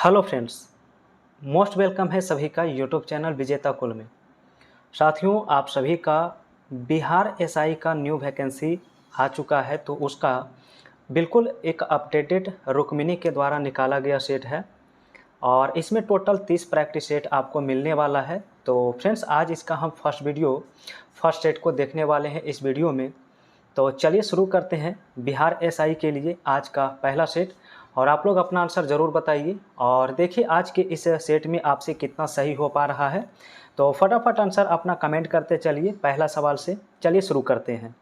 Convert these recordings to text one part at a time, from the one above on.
Hello friends, most welcome है सभी का यूट्यूब चैनल विजेता कुल में। साथियों, आप सभी का बिहार एसआई का न्यू वैकेंसी आ चुका है, तो उसका बिल्कुल एक अपडेटेड रुक्मिनी के द्वारा निकाला गया सेट है और इसमें टोटल 30 प्रैक्टिस सेट आपको मिलने वाला है। तो फ्रेंड्स, आज इसका हम फर्स्ट सेट को देखने वाले हैं इस वीडियो में। तो चलिए शुरू करते हैं बिहार एसआई के लिए आज का पहला सेट, और आप लोग अपना आंसर ज़रूर बताइए और देखिए आज के इस सेट में आपसे कितना सही हो पा रहा है। तो फटाफट आंसर अपना कमेंट करते चलिए पहला सवाल से। चलिए शुरू करते हैं।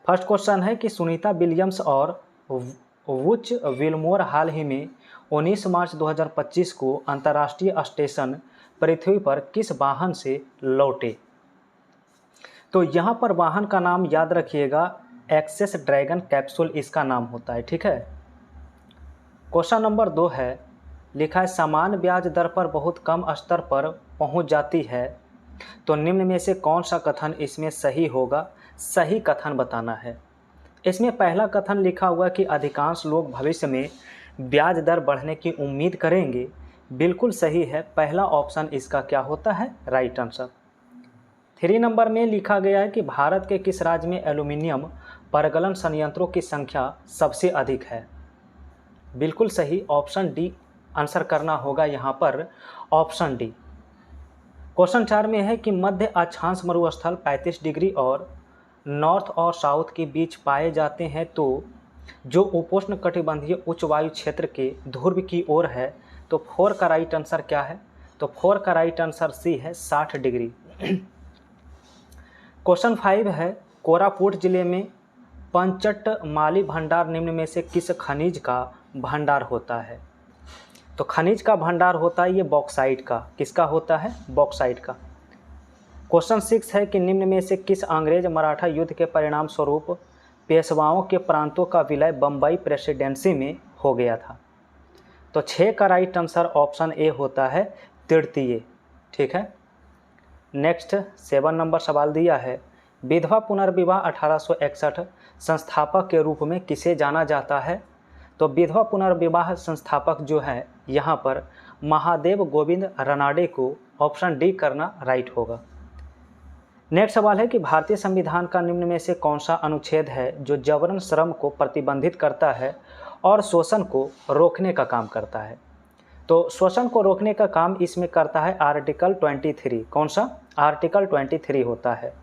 फर्स्ट क्वेश्चन है कि सुनीता विलियम्स और वुच विलमोर हाल ही में 19 मार्च 2025 को अंतर्राष्ट्रीय स्टेशन पृथ्वी पर किस वाहन से लौटे। तो यहाँ पर वाहन का नाम याद रखिएगा, एक्सेस ड्रैगन कैप्सूल इसका नाम होता है, ठीक है। क्वेश्चन नंबर 2 है, लिखा है समान ब्याज दर पर बहुत कम स्तर पर पहुंच जाती है, तो निम्न में से कौन सा कथन इसमें सही होगा। सही कथन बताना है। इसमें पहला कथन लिखा हुआ कि अधिकांश लोग भविष्य में ब्याज दर बढ़ने की उम्मीद करेंगे, बिल्कुल सही है। पहला ऑप्शन इसका क्या होता है, राइट आंसर। 3 नंबर में लिखा गया है कि भारत के किस राज्य में एल्यूमिनियम परगलन संयंत्रों की संख्या सबसे अधिक है। बिल्कुल सही, ऑप्शन डी आंसर करना होगा यहाँ पर, ऑप्शन डी। क्वेश्चन 4 में है कि मध्य अक्षांश मरुस्थल 35 डिग्री और नॉर्थ और साउथ के बीच पाए जाते हैं, तो जो उपोष्ण कटिबंधीय उच्च वायु क्षेत्र के ध्रुव की ओर है, तो 4 का राइट आंसर क्या है। तो 4 का राइट आंसर सी है, 60 डिग्री। क्वेश्चन 5 है, कोरापुट जिले में पंचट माली भंडार निम्न में से किस खनिज का भंडार होता है। तो खनिज का भंडार होता है ये बॉक्साइट का। किसका होता है, बॉक्साइट का। क्वेश्चन 6 है कि निम्न में से किस अंग्रेज मराठा युद्ध के परिणाम स्वरूप पेशवाओं के प्रांतों का विलय बम्बई प्रेसिडेंसी में हो गया था। तो 6 का राइट आंसर ऑप्शन ए होता है, तृतीय, ठीक है। नेक्स्ट 7 नंबर सवाल दिया है, विधवा पुनर्विवाह 1861 संस्थापक के रूप में किसे जाना जाता है। तो विधवा पुनर्विवाह संस्थापक जो है यहाँ पर महादेव गोविंद रनाडे को ऑप्शन डी करना राइट होगा। नेक्स्ट सवाल है कि भारतीय संविधान का निम्न में से कौन सा अनुच्छेद है जो जबरन श्रम को प्रतिबंधित करता है और शोषण को रोकने का काम करता है। तो शोषण को रोकने का काम इसमें करता है आर्टिकल 23। कौन सा, आर्टिकल 23 होता है।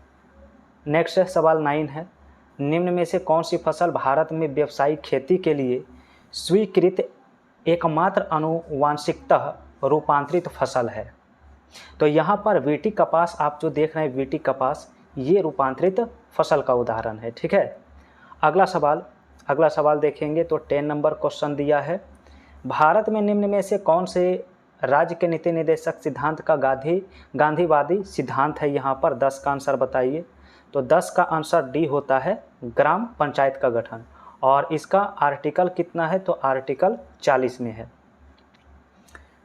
नेक्स्ट सवाल 9 है, निम्न में से कौन सी फसल भारत में व्यावसायिक खेती के लिए स्वीकृत एकमात्र आनुवांशिकतः रूपांतरित फसल है। तो यहाँ पर वीटी कपास आप जो देख रहे हैं, वीटी कपास ये रूपांतरित फसल का उदाहरण है, ठीक है। अगला सवाल देखेंगे तो 10 नंबर क्वेश्चन दिया है, भारत में निम्न में से कौन से राज्य के नीति निर्देशक सिद्धांत का गांधीवादी सिद्धांत है। यहाँ पर 10 का आंसर बताइए। तो 10 का आंसर डी होता है, ग्राम पंचायत का गठन, और इसका आर्टिकल कितना है, तो आर्टिकल 40 में है।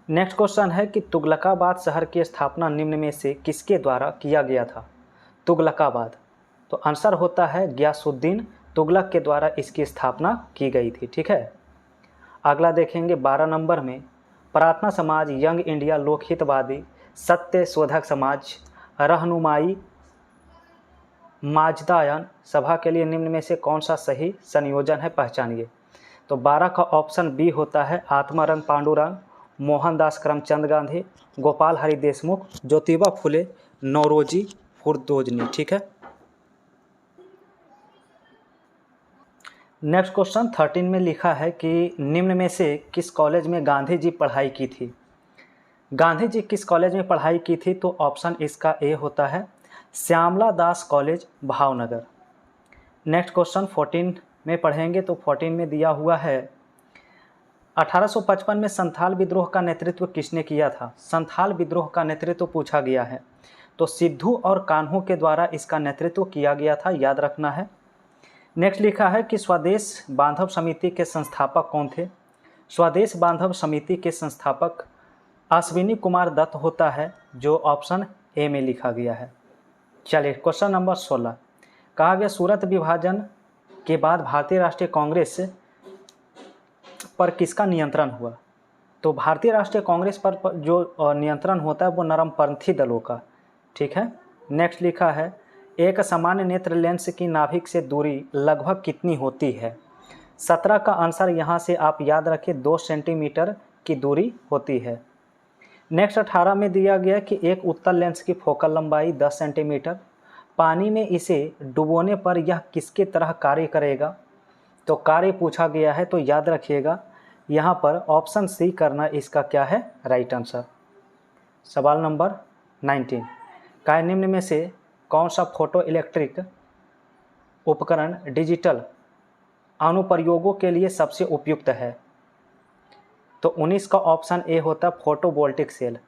नेक्स्ट क्वेश्चन है कि तुगलकाबाद शहर की स्थापना निम्न में से किसके द्वारा किया गया था। तुगलकाबाद, तो आंसर होता है गियासुद्दीन तुगलक के द्वारा इसकी स्थापना की गई थी, ठीक है। अगला देखेंगे 12 नंबर में, प्रार्थना समाज, यंग इंडिया, लोकहितवादी, सत्य शोधक समाज, रहनुमाई माजदायन सभा के लिए निम्न में से कौन सा सही संयोजन है, पहचानिए। तो 12 का ऑप्शन बी होता है, आत्मारंग पांडुरंग, मोहनदास करमचंद गांधी, गोपाल हरि देशमुख, ज्योतिबा फुले, नौरोजी फुरदोजनी, ठीक है। नेक्स्ट क्वेश्चन 13 में लिखा है कि निम्न में से किस कॉलेज में गांधी जी पढ़ाई की थी। गांधी जी किस कॉलेज में पढ़ाई की थी, तो ऑप्शन इसका ए होता है, श्यामला दास कॉलेज, भावनगर। नेक्स्ट क्वेश्चन 14 में पढ़ेंगे तो 14 में दिया हुआ है, 1855 में संथाल विद्रोह का नेतृत्व किसने किया था। संथाल विद्रोह का नेतृत्व पूछा गया है, तो सिद्धू और कान्हू के द्वारा इसका नेतृत्व किया गया था, याद रखना है। नेक्स्ट लिखा है कि स्वदेश बांधव समिति के संस्थापक कौन थे। स्वदेश बांधव समिति के संस्थापक अश्विनी कुमार दत्त होता है, जो ऑप्शन ए में लिखा गया है। चलिए क्वेश्चन नंबर 16, कहा गया सूरत विभाजन के बाद भारतीय राष्ट्रीय कांग्रेस पर किसका नियंत्रण हुआ। तो भारतीय राष्ट्रीय कांग्रेस पर जो नियंत्रण होता है वो नरमपंथी दलों का, ठीक है। नेक्स्ट लिखा है, एक सामान्य नेत्र लेंस की नाभिक से दूरी लगभग कितनी होती है। 17 का आंसर यहाँ से आप याद रखें 2 सेंटीमीटर की दूरी होती है। नेक्स्ट 18 में दिया गया कि एक उत्तल लेंस की फोकल लंबाई 10 सेंटीमीटर, पानी में इसे डुबोने पर यह किसके तरह कार्य करेगा। तो कार्य पूछा गया है, तो याद रखिएगा यहाँ पर ऑप्शन सी करना इसका क्या है, राइट आंसर। सवाल नंबर 19, का निम्न में से कौन सा फोटो इलेक्ट्रिक उपकरण डिजिटल अनुप्रयोगों के लिए सबसे उपयुक्त है। तो 19 का ऑप्शन ए होता है फोटोवोल्टिक सेल।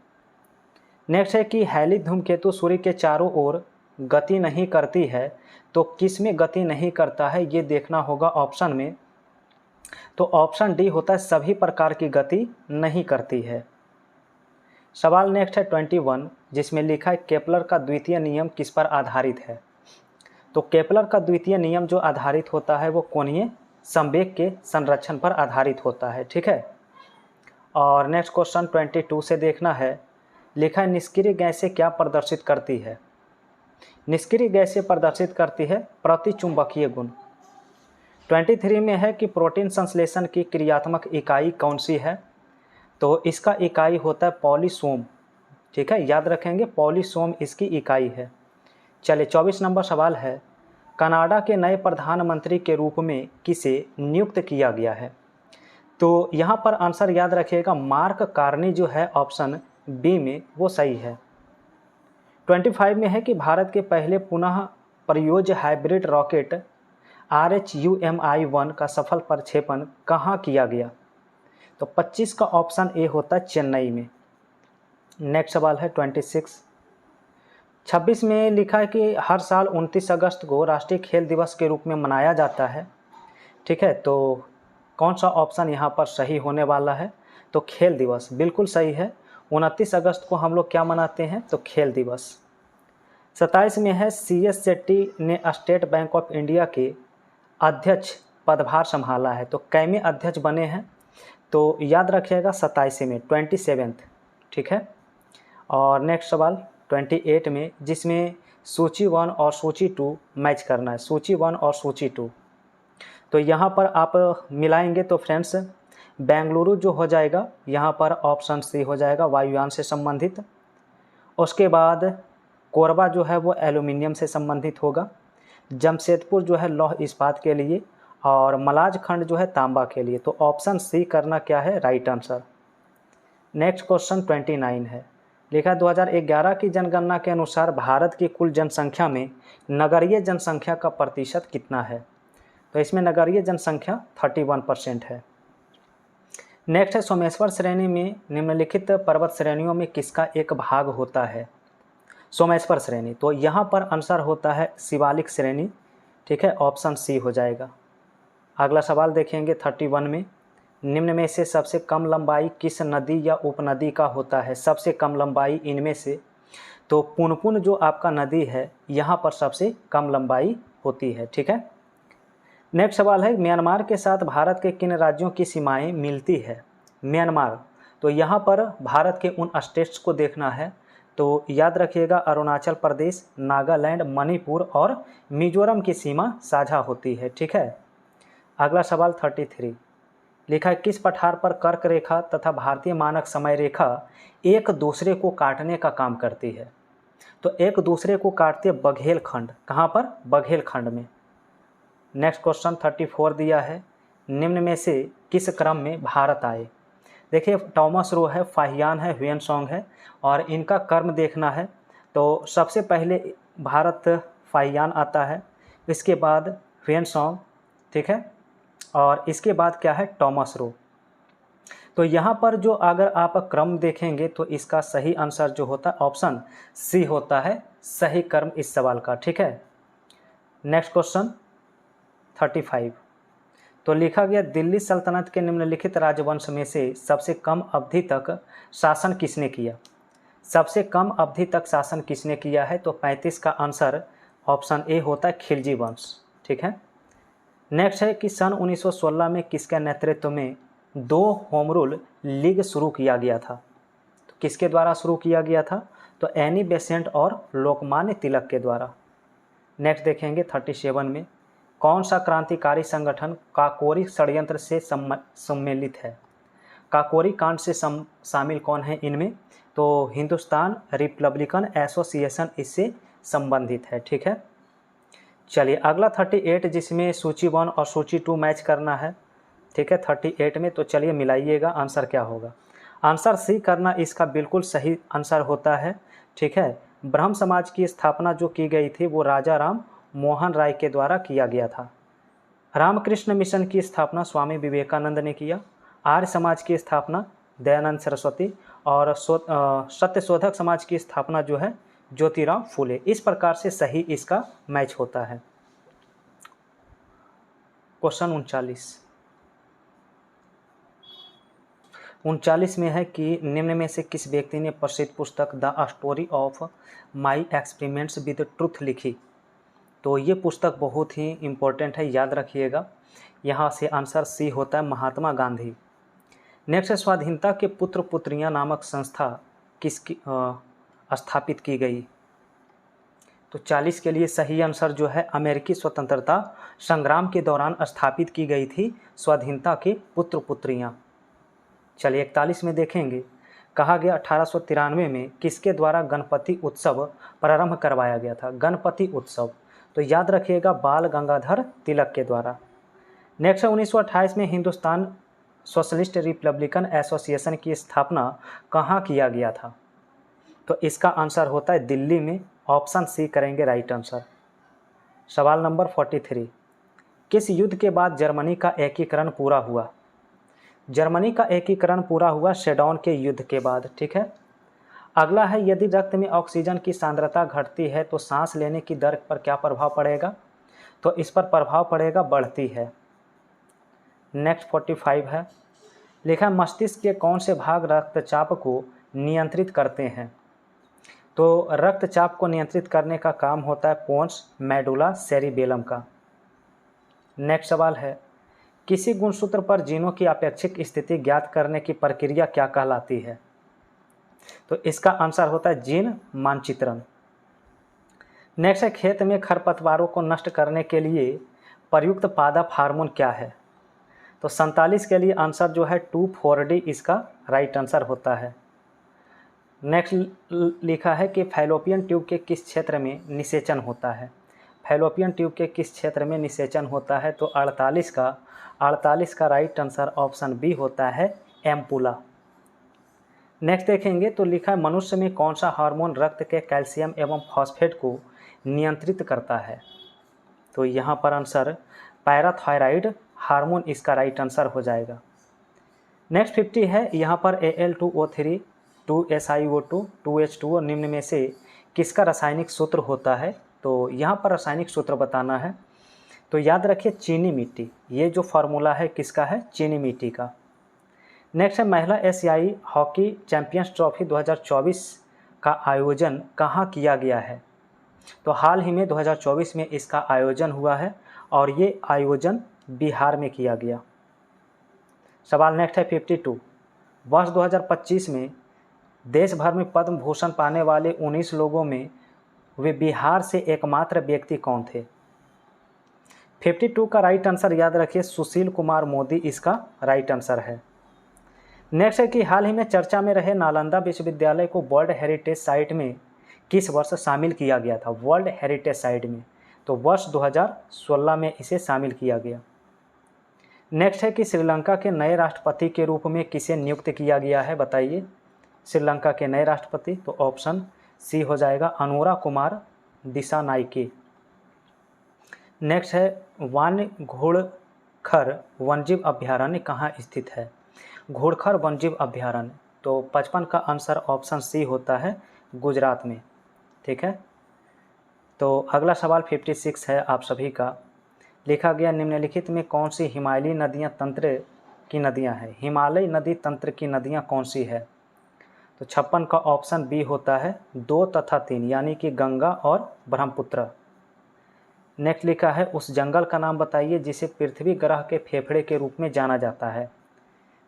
नेक्स्ट है कि हैली धूमकेतु सूर्य के चारों ओर गति नहीं करती है, तो किस में गति नहीं करता है ये देखना होगा ऑप्शन में। तो ऑप्शन डी होता है सभी प्रकार की गति नहीं करती है। सवाल नेक्स्ट है 21, जिसमें लिखा है केपलर का द्वितीय नियम किस पर आधारित है। तो केपलर का द्वितीय नियम जो आधारित होता है वो कोणीय संवेग के संरक्षण पर आधारित होता है, ठीक है। और नेक्स्ट क्वेश्चन 22 से देखना है, लिखा है निष्क्रिय गैसें क्या प्रदर्शित करती है। निष्क्रिय गैसें प्रदर्शित करती है प्रतिचुंबकीय गुण। 23 में है कि प्रोटीन संश्लेषण की क्रियात्मक इकाई कौन सी है। तो इसका इकाई होता है पॉलीसोम, ठीक है, याद रखेंगे पॉलीसोम इसकी इकाई है। चलिए 24 नंबर सवाल है, कनाडा के नए प्रधानमंत्री के रूप में किसे नियुक्त किया गया है। तो यहाँ पर आंसर याद रखिएगा मार्क कार्नी जो है ऑप्शन बी में वो सही है। 25 में है कि भारत के पहले पुनः प्रयोज्य हाइब्रिड रॉकेट RHUMI-1 का सफल प्रक्षेपण कहाँ किया गया। तो 25 का ऑप्शन ए होता है चेन्नई में। नेक्स्ट सवाल है 26 में लिखा है कि हर साल 29 अगस्त को राष्ट्रीय खेल दिवस के रूप में मनाया जाता है, ठीक है। तो कौन सा ऑप्शन यहाँ पर सही होने वाला है। तो खेल दिवस बिल्कुल सही है। 29 अगस्त को हम लोग क्या मनाते हैं, तो खेल दिवस। 27 में है CS शेट्टी ने स्टेट बैंक ऑफ इंडिया के अध्यक्ष पदभार संभाला है, तो कैमे अध्यक्ष बने हैं। तो याद रखिएगा 27 में 27, ठीक है। और नेक्स्ट सवाल 28 में, जिसमें सूची 1 और सूची 2 मैच करना है, सूची 1 और सूची 2। तो यहाँ पर आप मिलाएंगे तो फ्रेंड्स बेंगलुरु जो हो जाएगा यहाँ पर ऑप्शन सी हो जाएगा वायुयान से संबंधित। उसके बाद कोरबा जो है वो एल्यूमिनियम से संबंधित होगा, जमशेदपुर जो है लौह इस्पात के लिए, और मलाज खंड जो है तांबा के लिए। तो ऑप्शन सी करना क्या है, राइट आंसर। नेक्स्ट क्वेश्चन 29 है, लिखा 2011 की जनगणना के अनुसार भारत की कुल जनसंख्या में नगरीय जनसंख्या का प्रतिशत कितना है। तो इसमें नगरीय जनसंख्या 31% है। नेक्स्ट है सोमेश्वर श्रेणी में निम्नलिखित पर्वत श्रेणियों में किसका एक भाग होता है। सोमेश्वर श्रेणी, तो यहाँ पर आंसर होता है शिवालिक श्रेणी, ठीक है, ऑप्शन सी हो जाएगा। अगला सवाल देखेंगे 31 में, निम्न में से सबसे कम लंबाई किस नदी या उपनदी का होता है। सबसे कम लंबाई इनमें से, तो पुनपुन जो आपका नदी है यहाँ पर सबसे कम लंबाई होती है, ठीक है। नेक्स्ट सवाल है, म्यांमार के साथ भारत के किन राज्यों की सीमाएं मिलती है। म्यांमार, तो यहाँ पर भारत के उन स्टेट्स को देखना है। तो याद रखिएगा अरुणाचल प्रदेश, नागालैंड, मणिपुर और मिजोरम की सीमा साझा होती है, ठीक है। अगला सवाल 33, लिखा है किस पठार पर कर्क रेखा तथा भारतीय मानक समय रेखा एक दूसरे को काटने का काम करती है। तो एक दूसरे को काटती है बघेलखंड, कहाँ पर, बघेलखंड में। नेक्स्ट क्वेश्चन 34 दिया है, निम्न में से किस क्रम में भारत आए। देखिए टॉमस रो है, फाहियान है, ह्वेनसोंग है, और इनका कर्म देखना है। तो सबसे पहले भारत फाहियान आता है, इसके बाद ह्वेनसोंग, ठीक है, और इसके बाद क्या है, टॉमस रो। तो यहाँ पर जो अगर आप क्रम देखेंगे तो इसका सही आंसर जो होता है ऑप्शन सी होता है सही क्रम इस सवाल का, ठीक है। नेक्स्ट क्वेश्चन 35, तो लिखा गया दिल्ली सल्तनत के निम्नलिखित राजवंश में से सबसे कम अवधि तक शासन किसने किया। सबसे कम अवधि तक शासन किसने किया है। तो 35 का आंसर ऑप्शन ए होता है खिलजी वंश, ठीक है। नेक्स्ट है कि सन 1916 में किसके नेतृत्व में 2 होम रूल लीग शुरू किया गया था। तो किसके द्वारा शुरू किया गया था? तो एनी बेसेंट और लोकमान्य तिलक के द्वारा। नेक्स्ट देखेंगे 37 में, कौन सा क्रांतिकारी संगठन काकोरी षड्यंत्र से सम्मिलित है? काकोरी कांड से शामिल कौन है इनमें? तो हिंदुस्तान रिपब्लिकन एसोसिएशन इससे संबंधित है। ठीक है, चलिए अगला 38 जिसमें सूची 1 और सूची 2 मैच करना है। ठीक है, 38 में, तो चलिए मिलाइएगा आंसर क्या होगा। आंसर सी करना इसका बिल्कुल सही आंसर होता है। ठीक है, ब्रह्म समाज की स्थापना जो की गई थी वो राजा राम मोहन राय के द्वारा किया गया था। रामकृष्ण मिशन की स्थापना स्वामी विवेकानंद ने किया। आर्य समाज की स्थापना दयानंद सरस्वती और सत्यशोधक समाज की स्थापना जो है ज्योतिराव फूले। इस प्रकार से सही इसका मैच होता है। क्वेश्चन 39 में है कि निम्न में से किस व्यक्ति ने प्रसिद्ध पुस्तक the story of my experiments with truth लिखी? तो ये पुस्तक बहुत ही इम्पोर्टेंट है, याद रखिएगा। यहाँ से आंसर सी होता है, महात्मा गांधी। नेक्स्ट, स्वाधीनता के पुत्र पुत्रियाँ नामक संस्था किसकी स्थापित की गई? तो 40 के लिए सही आंसर जो है अमेरिकी स्वतंत्रता संग्राम के दौरान स्थापित की गई थी स्वाधीनता के पुत्र पुत्रियाँ। चलिए 41 में देखेंगे, कहा गया 1893 में किसके द्वारा गणपति उत्सव प्रारंभ करवाया गया था? गणपति उत्सव, तो याद रखिएगा बाल गंगाधर तिलक के द्वारा। नेक्स्ट है 1928 में हिंदुस्तान सोशलिस्ट रिपब्लिकन एसोसिएशन की स्थापना कहाँ किया गया था? तो इसका आंसर होता है दिल्ली में। ऑप्शन सी करेंगे राइट आंसर। सवाल नंबर 43, किस युद्ध के बाद जर्मनी का एकीकरण पूरा हुआ? जर्मनी का एकीकरण पूरा हुआ सेडॉन के युद्ध के बाद। ठीक है, अगला है, यदि रक्त में ऑक्सीजन की सांद्रता घटती है तो सांस लेने की दर पर क्या प्रभाव पड़ेगा? तो इस पर प्रभाव पड़ेगा, बढ़ती है। नेक्स्ट 45 है, लिखा मस्तिष्क के कौन से भाग रक्तचाप को नियंत्रित करते हैं? तो रक्तचाप को नियंत्रित करने का काम होता है पोन्स मेडुला सेरिबेलम का। नेक्स्ट सवाल है, किसी गुणसूत्र पर जीनों की अपेक्षिक स्थिति ज्ञात करने की प्रक्रिया क्या कहलाती है? तो इसका आंसर होता है जीन मानचित्रण। नेक्स्ट है, खेत में खरपतवारों को नष्ट करने के लिए प्रयुक्त पादप हार्मोन क्या है? तो 47 के लिए आंसर जो है 2,4-D इसका राइट आंसर होता है। नेक्स्ट लिखा है कि फैलोपियन ट्यूब के किस क्षेत्र में निषेचन होता है? फैलोपियन ट्यूब के किस क्षेत्र में निषेचन होता है? तो 48 का राइट आंसर ऑप्शन बी होता है एम्पुला। नेक्स्ट देखेंगे तो लिखा है मनुष्य में कौन सा हार्मोन रक्त के कैल्शियम एवं फॉस्फेट को नियंत्रित करता है? तो यहाँ पर आंसर पैराथायराइड हार्मोन इसका राइट आंसर हो जाएगा। नेक्स्ट 50 है, यहाँ पर Al2O3 2SiO2 2H2O निम्न में से किसका रासायनिक सूत्र होता है? तो यहाँ पर रासायनिक सूत्र बताना है। तो याद रखिए चीनी मिट्टी, ये जो फार्मूला है किसका है? चीनी मिट्टी का। नेक्स्ट है, महिला एशियाई हॉकी चैंपियंस ट्रॉफी 2024 का आयोजन कहाँ किया गया है? तो हाल ही में 2024 में इसका आयोजन हुआ है और ये आयोजन बिहार में किया गया। सवाल नेक्स्ट है 52, वर्ष 2025 में देश भर में पद्म भूषण पाने वाले 19 लोगों में वे बिहार से एकमात्र व्यक्ति कौन थे? 52 का राइट आंसर याद रखिए सुशील कुमार मोदी इसका राइट आंसर है। नेक्स्ट है कि हाल ही में चर्चा में रहे नालंदा विश्वविद्यालय को वर्ल्ड हेरिटेज साइट में किस वर्ष शामिल किया गया था? वर्ल्ड हेरिटेज साइट में, तो वर्ष 2016 में इसे शामिल किया गया। नेक्स्ट है कि श्रीलंका के नए राष्ट्रपति के रूप में किसे नियुक्त किया गया है? बताइए श्रीलंका के नए राष्ट्रपति। तो ऑप्शन सी हो जाएगा अनुरा कुमार दिसानायके। नेक्स्ट है, वन्य घोड़खर वन्यजीव अभ्यारण्य कहाँ स्थित है? घोड़खर वन्यजीव अभ्यारण्य, तो 55 का आंसर ऑप्शन सी होता है गुजरात में। ठीक है, तो अगला सवाल 56 है आप सभी का। लिखा गया निम्नलिखित में कौन सी हिमालयी नदियाँ तंत्र की नदियाँ हैं? हिमालय नदी तंत्र की नदियाँ कौन सी है? तो 56 का ऑप्शन बी होता है 2 तथा 3, यानी कि गंगा और ब्रह्मपुत्र। नेक्स्ट लिखा है उस जंगल का नाम बताइए जिसे पृथ्वी ग्रह के फेफड़े के रूप में जाना जाता है।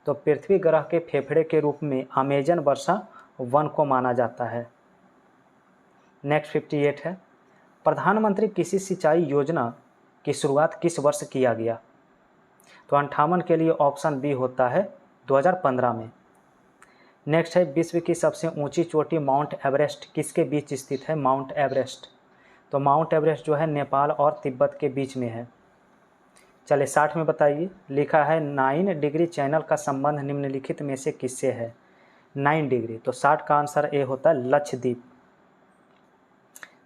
तो पृथ्वी ग्रह के फेफड़े के रूप में अमेजन वर्षा वन को माना जाता है। नेक्स्ट 58 है, प्रधानमंत्री कृषि सिंचाई योजना की शुरुआत किस वर्ष किया गया? तो 58 के लिए ऑप्शन बी होता है 2015 में। नेक्स्ट है, विश्व की सबसे ऊंची चोटी माउंट एवरेस्ट किसके बीच स्थित है? Mount Everest. तो माउंट एवरेस्ट जो है नेपाल और तिब्बत के बीच में है। चलिए 60 में बताइए। लिखा है 9 डिग्री चैनल का संबंध निम्नलिखित में से किससे है? 9 डिग्री। तो 60 का आंसर ए होता है लक्षद्वीप।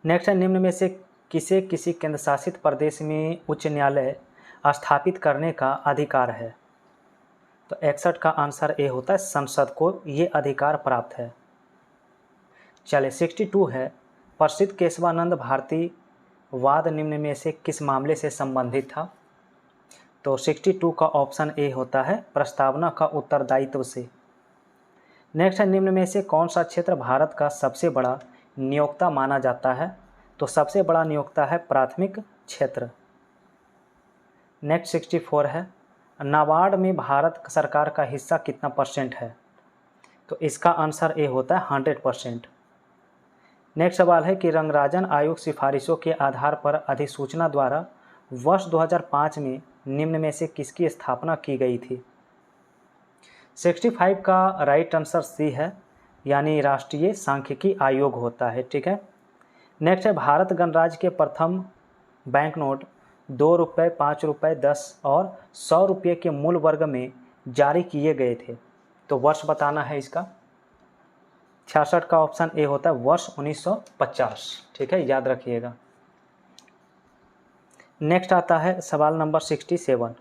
नेक्स्ट है, निम्न में से किसे किसी केंद्र शासित प्रदेश में उच्च न्यायालय स्थापित करने का अधिकार है? तो 61 का आंसर ए होता है संसद को ये अधिकार प्राप्त है। चलिए 62 है, प्रसिद्ध केशवानंद भारती वाद निम्न में से किस मामले से संबंधित था? तो 62 का ऑप्शन ए होता है प्रस्तावना का उत्तरदायित्व से। नेक्स्ट है, निम्न में से कौन सा क्षेत्र भारत का सबसे बड़ा नियोक्ता माना जाता है? तो सबसे बड़ा नियोक्ता है प्राथमिक क्षेत्र। नेक्स्ट 64 है, नाबार्ड में भारत सरकार का हिस्सा कितना % है? तो इसका आंसर ए होता है 100%। नेक्स्ट सवाल है कि रंगराजन आयोग सिफारिशों के आधार पर अधिसूचना द्वारा वर्ष 2005 में निम्न में से किसकी स्थापना की गई थी? 65 का राइट आंसर सी है, यानी राष्ट्रीय सांख्यिकी आयोग होता है। ठीक है। नेक्स्ट है, भारत गणराज्य के प्रथम बैंक नोट 2 रुपये, 5 रुपये, 10 और 100 रुपये के मूल वर्ग में जारी किए गए थे। तो वर्ष बताना है इसका। 66 का ऑप्शन ए होता है वर्ष 1950। ठीक है, याद रखिएगा। नेक्स्ट आता है सवाल नंबर 67।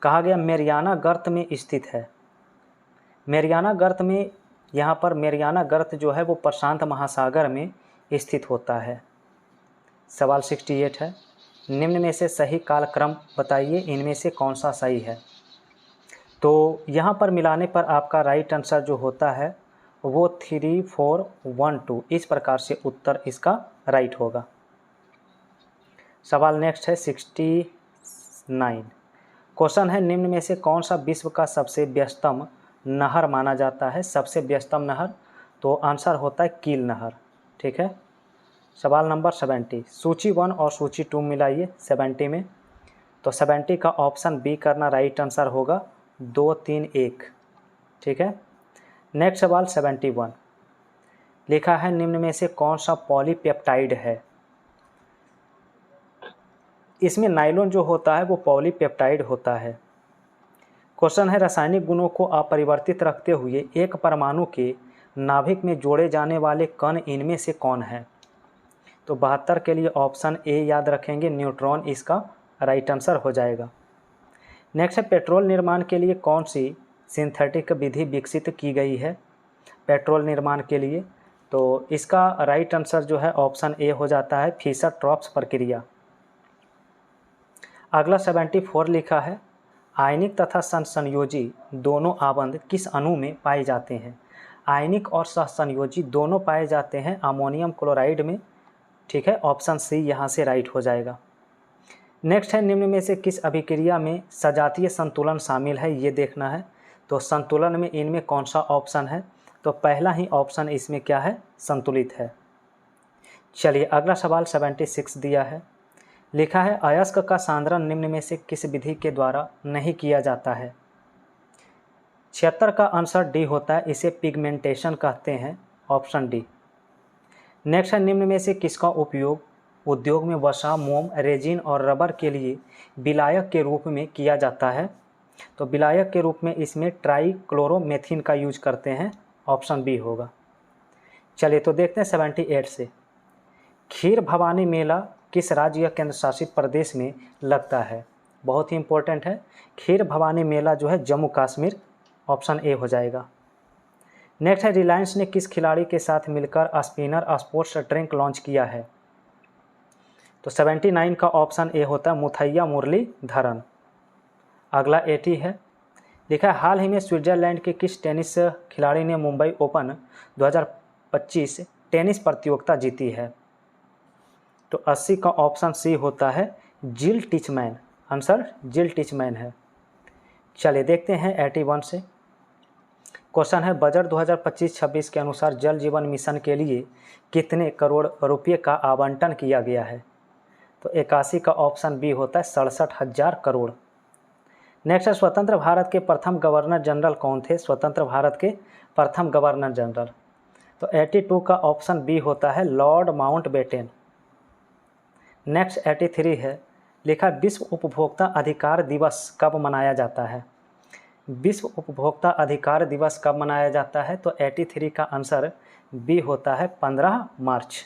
कहा गया मेरियाना गर्त में स्थित है। मेरियाना गर्त में, यहाँ पर मेरियाना गर्त जो है वो प्रशांत महासागर में स्थित होता है। सवाल 68 है, निम्न में से सही कालक्रम बताइए, इनमें से कौन सा सही है? तो यहाँ पर मिलाने पर आपका राइट आंसर जो होता है वो 3, 4, 1, 2 इस प्रकार से उत्तर इसका राइट होगा। सवाल नेक्स्ट है 69। क्वेश्चन है, निम्न में से कौन सा विश्व का सबसे व्यस्तम नहर माना जाता है? सबसे व्यस्तम नहर, तो आंसर होता है कील नहर। ठीक है। सवाल नंबर 70। सूची 1 और सूची 2 मिलाइए 70 में। तो 70 का ऑप्शन बी करना राइट आंसर होगा 2, 3, 1। ठीक है। नेक्स्ट सवाल 71। लिखा है निम्न में से कौन सा पॉलीपेप्टाइड है? इसमें नाइलोन जो होता है वो पॉलीपेप्टाइड होता है। क्वेश्चन है, रासायनिक गुणों को अपरिवर्तित रखते हुए एक परमाणु के नाभिक में जोड़े जाने वाले कण इनमें से कौन है? तो 72 के लिए ऑप्शन ए याद रखेंगे, न्यूट्रॉन इसका राइट आंसर हो जाएगा। नेक्स्ट है, पेट्रोल निर्माण के लिए कौन सी सिंथेटिक विधि विकसित की गई है? पेट्रोल निर्माण के लिए, तो इसका राइट आंसर जो है ऑप्शन ए हो जाता है फिशर ट्रॉप्स प्रक्रिया। अगला 74 लिखा है, आयनिक तथा सहसंयोजी दोनों आबंध किस अणु में पाए जाते हैं? आयनिक और सहसंयोजी दोनों पाए जाते हैं अमोनियम क्लोराइड में। ठीक है, ऑप्शन सी यहाँ से राइट हो जाएगा। नेक्स्ट है, निम्न में से किस अभिक्रिया में सजातीय संतुलन शामिल है? ये देखना है। तो संतुलन में इनमें कौन सा ऑप्शन है? तो पहला ही ऑप्शन इसमें क्या है? संतुलित है। चलिए अगला सवाल 76 दिया है। लिखा है, अयस्क का सांद्रण निम्न में से किस विधि के द्वारा नहीं किया जाता है? 76 का आंसर डी होता है, इसे पिगमेंटेशन कहते हैं, ऑप्शन डी। नेक्स्ट है, निम्न में से किसका उपयोग उद्योग में वसा, मोम, रेजिन और रबर के लिए विलायक के रूप में किया जाता है? तो विलायक के रूप में इसमें ट्राइक्लोरोमेथिन का यूज करते हैं, ऑप्शन बी होगा। चलिए तो देखते हैं 78 से। खीर भवानी मेला किस राज्य या केंद्र शासित प्रदेश में लगता है? बहुत ही इंपॉर्टेंट है। खीर भवानी मेला जो है जम्मू कश्मीर, ऑप्शन ए हो जाएगा। नेक्स्ट है, रिलायंस ने किस खिलाड़ी के साथ मिलकर स्पिनर स्पोर्ट्स ड्रिंक लॉन्च किया है? तो 79 का ऑप्शन ए होता है मुथैया मुरलीधरन। अगला 80 है। लिखा है, हाल ही में स्विट्जरलैंड के किस टेनिस खिलाड़ी ने मुंबई ओपन 2025 टेनिस प्रतियोगिता जीती है? तो 80 का ऑप्शन सी होता है जिल टिचमैन। आंसर जिल टिचमैन है। चलिए देखते हैं 81 से। क्वेश्चन है बजट 2025-26 के अनुसार जल जीवन मिशन के लिए कितने करोड़ रुपये का आवंटन किया गया है? तो 81 का ऑप्शन बी होता है 67,000 करोड़। नेक्स्ट है स्वतंत्र भारत के प्रथम गवर्नर जनरल कौन थे? स्वतंत्र भारत के प्रथम गवर्नर जनरल, तो 82 का ऑप्शन बी होता है लॉर्ड माउंटबेटन। नेक्स्ट 83 है, लिखा विश्व उपभोक्ता अधिकार दिवस कब मनाया जाता है? विश्व उपभोक्ता अधिकार दिवस कब मनाया जाता है? तो 83 का आंसर बी होता है 15 मार्च।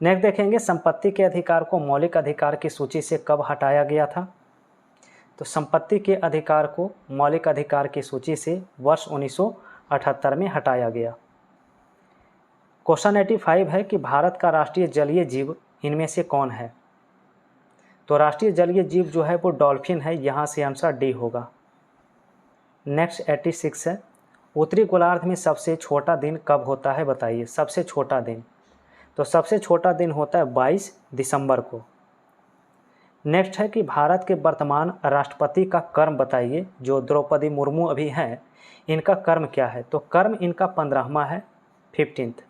नेक्स्ट देखेंगे संपत्ति के अधिकार को मौलिक अधिकार की सूची से कब हटाया गया था? तो संपत्ति के अधिकार को मौलिक अधिकार की सूची से वर्ष 1978 में हटाया गया। क्वेश्चन 85 है कि भारत का राष्ट्रीय जलीय जीव इनमें से कौन है? तो राष्ट्रीय जलीय जीव जो है वो डॉल्फिन है, यहाँ से आंसर डी होगा। नेक्स्ट 86 है, उत्तरी गोलार्ध में सबसे छोटा दिन कब होता है बताइए? सबसे छोटा दिन, तो सबसे छोटा दिन होता है 22 दिसंबर को। नेक्स्ट है कि भारत के वर्तमान राष्ट्रपति का कर्म बताइए। जो द्रौपदी मुर्मू अभी हैं, इनका कर्म क्या है? तो कर्म इनका 15वां है, 15th।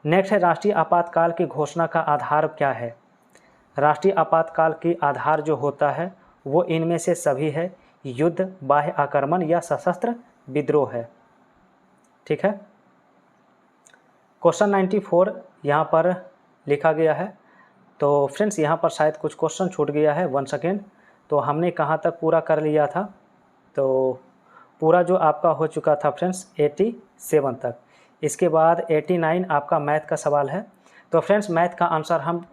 नेक्स्ट है राष्ट्रीय आपातकाल की घोषणा का आधार क्या है? राष्ट्रीय आपातकाल की आधार जो होता है वो इनमें से सभी है, युद्ध, बाह्य आक्रमण या सशस्त्र विद्रोह है। ठीक है। क्वेश्चन 94 यहाँ पर लिखा गया है। तो फ्रेंड्स यहाँ पर शायद कुछ क्वेश्चन छूट गया है, 1 सेकेंड। तो हमने कहाँ तक पूरा कर लिया था? तो पूरा जो आपका हो चुका था फ्रेंड्स 87 तक। इसके बाद 89 आपका मैथ का सवाल है। तो फ्रेंड्स मैथ का आंसर हम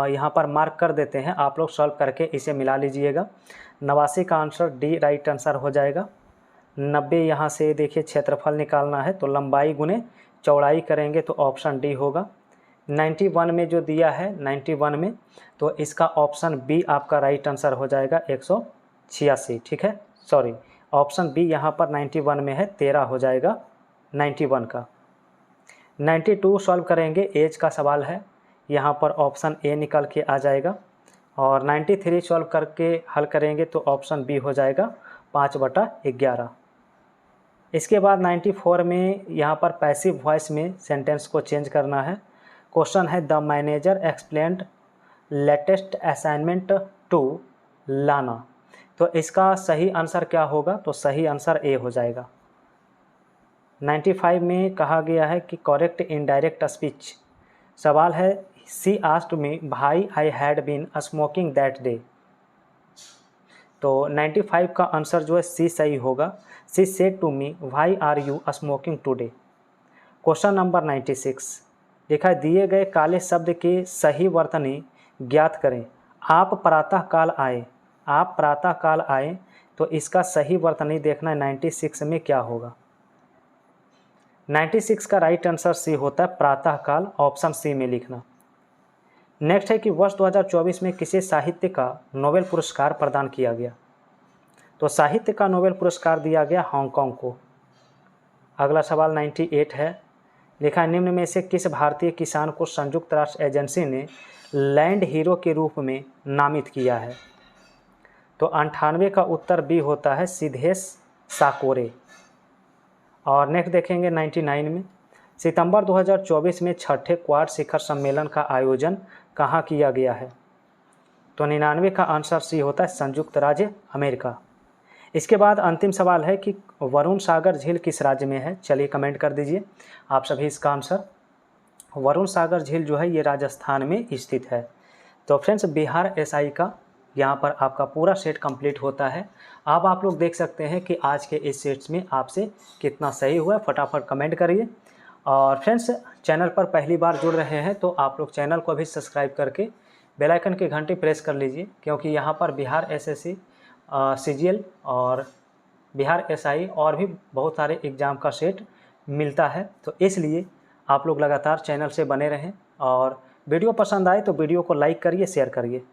यहाँ पर मार्क कर देते हैं, आप लोग सॉल्व करके इसे मिला लीजिएगा। 89 का आंसर डी राइट आंसर हो जाएगा। 90 यहाँ से देखिए क्षेत्रफल निकालना है, तो लंबाई गुने चौड़ाई करेंगे तो ऑप्शन डी होगा। 91 में जो दिया है 91 में, तो इसका ऑप्शन बी आपका राइट आंसर हो जाएगा 186। ठीक है, सॉरी ऑप्शन बी यहाँ पर 91 में है, 13 हो जाएगा 91 का। 92 सॉल्व करेंगे, एज का सवाल है, यहाँ पर ऑप्शन ए निकल के आ जाएगा। और 93 सॉल्व करके हल करेंगे तो ऑप्शन बी हो जाएगा 5/11। इसके बाद 94 में यहाँ पर पैसिव वॉइस में सेंटेंस को चेंज करना है। क्वेश्चन है the manager explained latest assignment to Lana. तो इसका सही आंसर क्या होगा? तो सही आंसर ए हो जाएगा। 95 में कहा गया है कि करेक्ट इनडायरेक्ट स्पीच। सवाल है सी asked me why I had been smoking that day. तो 95 का आंसर जो है सी सही होगा। She said to me why are you smoking today. Question number 96 लिखा है दिए गए काले शब्द के सही वर्तनी ज्ञात करें। आप प्रातःकाल आए, आप प्रातःकाल आए, तो इसका सही वर्तनी देखना है 96 में क्या होगा। 96 का राइट आंसर सी होता है प्रातःकाल, ऑप्शन सी में लिखना। नेक्स्ट है कि वर्ष 2024 में किसे साहित्य का नोबेल पुरस्कार प्रदान किया गया? तो साहित्य का नोबेल पुरस्कार दिया गया हांगकांग को। अगला सवाल 98 है, लिखा है निम्न में से किस भारतीय किसान को संयुक्त राष्ट्र एजेंसी ने लैंड हीरो के रूप में नामित किया है? तो 98 का उत्तर बी होता है सिद्धेश साकोरे। और नेक्स्ट देखेंगे 99 में, सितंबर 2024 में छठे क्वाड शिखर सम्मेलन का आयोजन कहाँ किया गया है? तो 99 का आंसर सी होता है संयुक्त राज्य अमेरिका। इसके बाद अंतिम सवाल है कि वरुण सागर झील किस राज्य में है? चलिए कमेंट कर दीजिए आप सभी इसका आंसर। वरुण सागर झील जो है ये राजस्थान में स्थित है। तो फ्रेंड्स बिहार एसआई का यहाँ पर आपका पूरा सेट कंप्लीट होता है। अब आप लोग देख सकते हैं कि आज के इस सेट्स में आपसे कितना सही हुआ, फटाफट कमेंट करिए। और फ्रेंड्स चैनल पर पहली बार जुड़ रहे हैं तो आप लोग चैनल को भी सब्सक्राइब करके बेल आइकन की घंटी प्रेस कर लीजिए, क्योंकि यहाँ पर बिहार एसएससी, सीजीएल और बिहार एसआई और भी बहुत सारे एग्ज़ाम का सेट मिलता है। तो इसलिए आप लोग लगातार चैनल से बने रहें और वीडियो पसंद आए तो वीडियो को लाइक करिए, शेयर करिए।